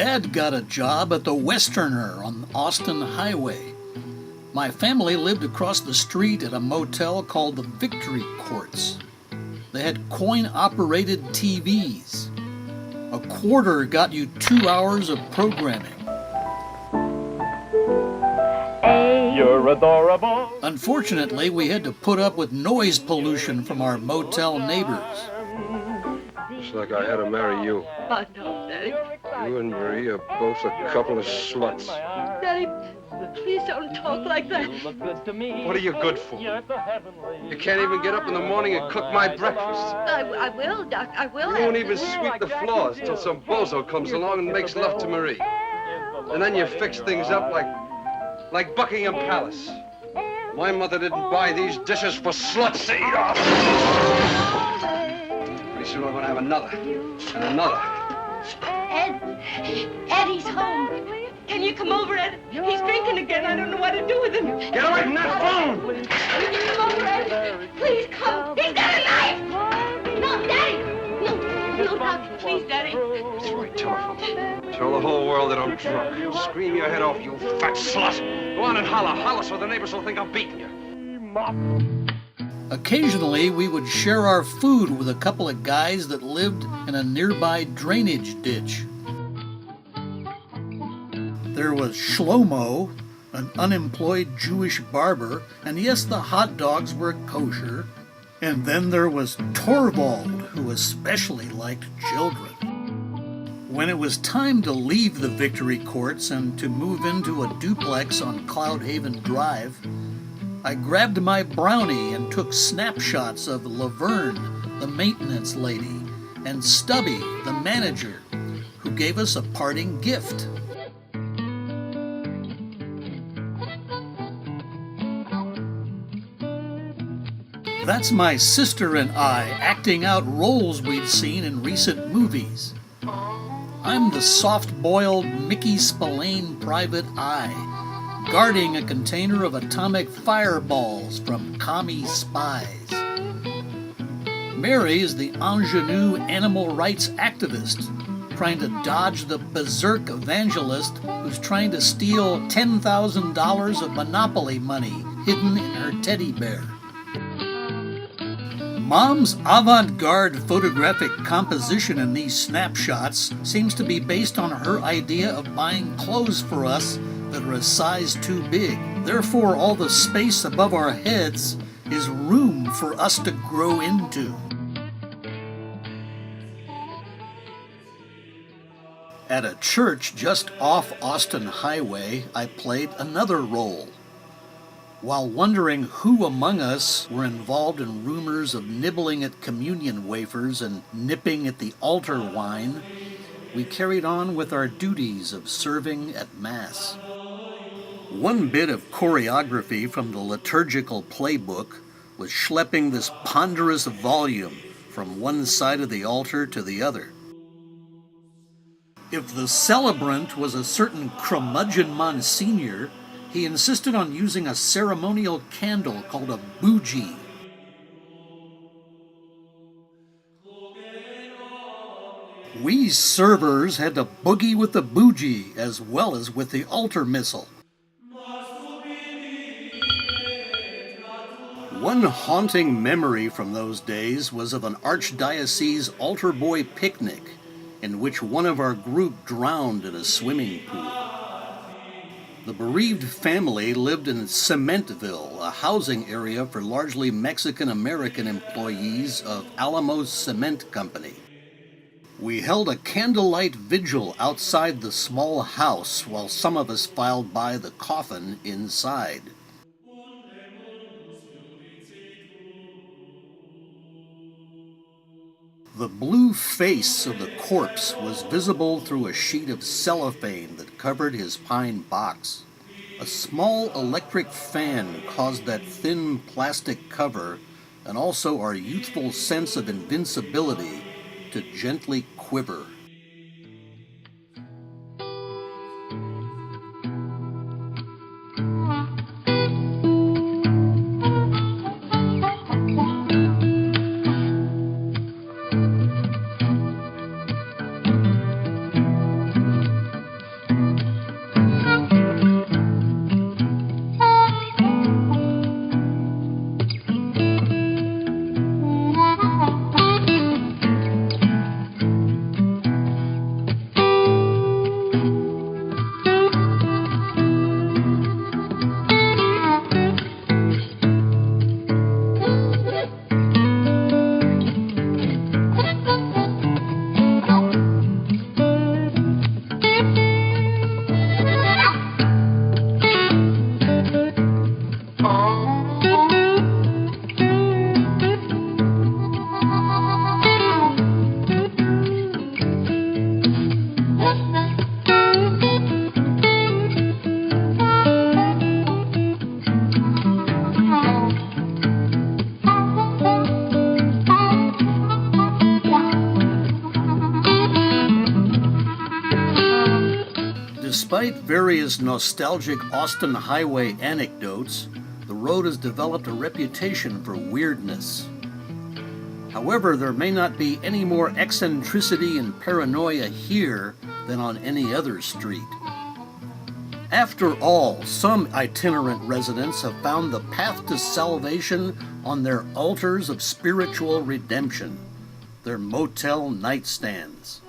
Dad got a job at the Westerner on Austin Highway. My family lived across the street at a motel called the Victory Courts. They had coin-operated TVs. A quarter got you 2 hours of programming. You're adorable. Unfortunately, we had to put up with noise pollution from our motel neighbors. It's like I had to marry you. Oh, no, Daddy. You and Marie are both a couple of sluts. Daddy, please don't talk like that. What are you good for? You can't even get up in the morning and cook my breakfast. I will, Doc. I will. You won't even sweep the floors till some bozo comes along and makes love to Marie. And then you fix things up like Buckingham Palace. My mother didn't buy these dishes for sluts to eat off. Pretty soon I'm gonna have another and another. Ed, he's home. Can you come over, Ed? He's drinking again. I don't know what to do with him. Get away from that phone! Can you come over, Ed? Please come. He's got a knife! No, Daddy! No, Doc, please, Daddy. That's the right telephone. Tell the whole world that I'm drunk. Scream your head off, you fat slut. Go on and holler. Holler so the neighbors will think I'm beating you. Occasionally, we would share our food with a couple of guys that lived in a nearby drainage ditch. There was Shlomo, an unemployed Jewish barber, and yes, the hot dogs were kosher. And then there was Torvald, who especially liked children. When it was time to leave the Victory Courts and to move into a duplex on Cloud Haven Drive, I grabbed my brownie and took snapshots of Laverne, the maintenance lady, and Stubby, the manager, who gave us a parting gift. That's my sister and I acting out roles we'd seen in recent movies. I'm the soft-boiled Mickey Spillane private eye, guarding a container of atomic fireballs from commie spies. Mary is the ingenue animal rights activist, trying to dodge the berserk evangelist who's trying to steal $10,000 of Monopoly money hidden in her teddy bear. Mom's avant-garde photographic composition in these snapshots seems to be based on her idea of buying clothes for us that are a size too big. Therefore, all the space above our heads is room for us to grow into. At a church just off Austin Highway, I played another role. While wondering who among us were involved in rumors of nibbling at communion wafers and nipping at the altar wine, we carried on with our duties of serving at Mass. One bit of choreography from the liturgical playbook was schlepping this ponderous volume from one side of the altar to the other. If the celebrant was a certain curmudgeon Monsignor, he insisted on using a ceremonial candle called a bougie. We servers had to boogie with the bougie as well as with the altar missile. One haunting memory from those days was of an archdiocese altar boy picnic in which one of our group drowned in a swimming pool. The bereaved family lived in Cementville, a housing area for largely Mexican-American employees of Alamos Cement Company. We held a candlelight vigil outside the small house while some of us filed by the coffin inside. The blue face of the corpse was visible through a sheet of cellophane that covered his pine box. A small electric fan caused that thin plastic cover, and also our youthful sense of invincibility, to gently quiver. Despite various nostalgic Austin Highway anecdotes, the road has developed a reputation for weirdness. However, there may not be any more eccentricity and paranoia here than on any other street. After all, some itinerant residents have found the path to salvation on their altars of spiritual redemption, their motel nightstands.